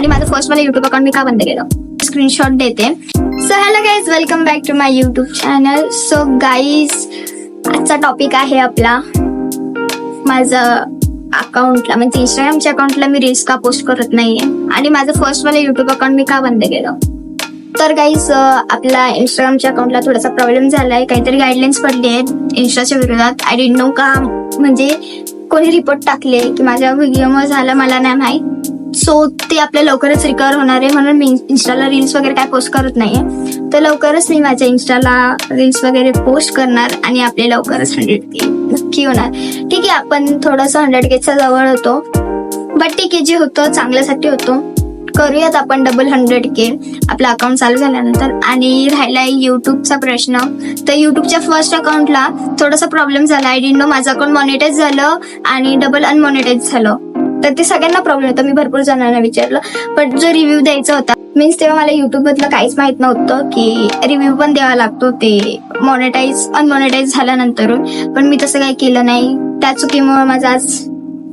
आणि माझं फर्स्ट वाला युट्यूब अकाउंट मी का बंद केलं स्क्रीनशॉट देते. So hello guys, welcome back to my YouTube channel. So guys, आजचा टॉपिक आहे आपला माझं अकाउंटला म्हणजे इंस्टाग्रामच्या अकाउंटला मी रील्स का पोस्ट करत नाहीये आणि माझं फर्स्ट वाला युट्यूब अकाउंट मी का बंद केलं. तर गाईज, आपला इंस्टाग्रामच्या अकाउंटला थोडासा प्रॉब्लेम झालाय. काहीतरी गाईडलाईन्स पडली आहेत इंस्टाच्या विरोधात. आय डिडंट नो का, म्हणजे कोणी रिपोर्ट टाकले की माझ्या व्हिडिओमुळे झालं मला नाही माहित. सो ते आपल्या लवकरच रिकवर होणार आहे, म्हणून मी इंस्टाला रील्स वगैरे काय पोस्ट करत नाहीये. तर लवकरच मी माझ्या इंस्टाला रील्स वगैरे पोस्ट करणार आणि आपले लवकरच 100K नक्की होणार. ठीक आहे, आपण थोडंसं 100Kच्या जवळ होतो, बट ठीक आहे, जे होतं चांगल्यासाठी होतो. करूयात आपण डबल 100K आपलं अकाउंट चालू झाल्यानंतर. आणि राहिलाय युट्यूबचा प्रश्न. तर युट्यूबच्या फर्स्ट अकाउंटला थोडासा प्रॉब्लेम झाला. आय डिडंट नो, माझं अकाउंट मॉनिटाईज झालं आणि डबल अनमॉनिटाईज झालं. तर ते सगळ्यांना प्रॉब्लेम होता. मी भरपूर जणांना विचारलं, पण जो रिव्ह्यू द्यायचा होता मीन्स तेव्हा मला युट्यूब बद्दल काहीच माहित नव्हतं की रिव्ह्यू पण द्यावा लागतो ते मॉनिटाईज अनमॉनिटाईज झाल्यानंतर. पण मी तसं काही केलं नाही. त्या चुकीमुळे माझं आज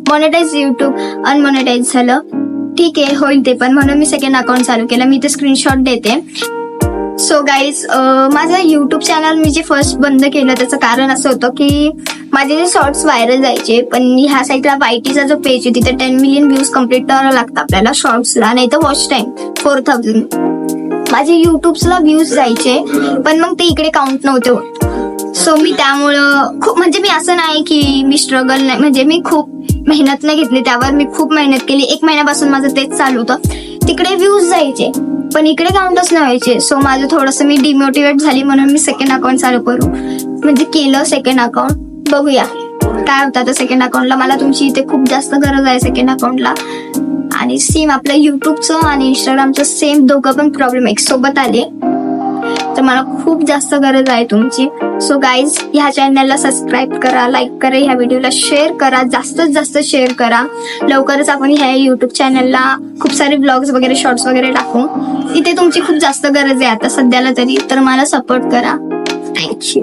मॉनिटाईज युट्यूब अनमॉनिटाईज झालं. ठीक आहे, होईल ते पण, म्हणून मी सेकंड अकाउंट चालू केलं. मी ते स्क्रीनशॉट देते. सो गाईज, माझं युट्यूब चॅनल मी जे फर्स्ट बंद केलं त्याचं कारण असं होतं की माझे जे शॉर्ट्स व्हायरल जायचे, पण ह्या साईडला YTचा जो पेज आहे तिथे 10 मिलियन व्ह्यूज कम्प्लीट करावं लागतं आपल्याला शॉर्ट्सला, नाही तर वॉच टाइम 4000. माझे युट्यूबला व्ह्यूज जायचे पण मग ते इकडे काउंट नव्हते होत. सो मी त्यामुळं खूप, म्हणजे मी असं नाही की मी स्ट्रगल नाही, म्हणजे मी खूप मेहनत नाही घेतली त्यावर. मी खूप मेहनत केली. 1 महिन्यापासून माझं तेच चालू होतं. तिकडे व्ह्यूज जायचे पण इकडे काउंटच नाही व्हायचे. सो माझं थोडंसं मी डिमोटिवेट झाली, म्हणून मी सेकंड अकाउंट चालू करू म्हणजे केलं सेकंड अकाउंट. बघूया काय होतं आता सेकंड अकाउंटला. मला तुमची इथे खूप जास्त गरज आहे सेकंड अकाउंटला. आणि सेम आपलं युट्यूबचं आणि इंस्टाग्रामचं सेम दोघं पण प्रॉब्लेम एक सोबत आले, तर मला खूप जास्त गरज आहे तुमची. सो गाईज, ह्या चॅनलला सबस्क्राईब करा, लाईक करा, ह्या व्हिडिओला शेअर करा, जास्तीत जास्त शेअर करा. लवकरच आपण ह्या युट्यूब चॅनलला खूप सारे ब्लॉग्स वगैरे शॉर्ट्स वगैरे टाकू. इथे तुमची खूप जास्त गरज आहे आता सध्याला तरी, तर मला सपोर्ट करा. थँक्यू.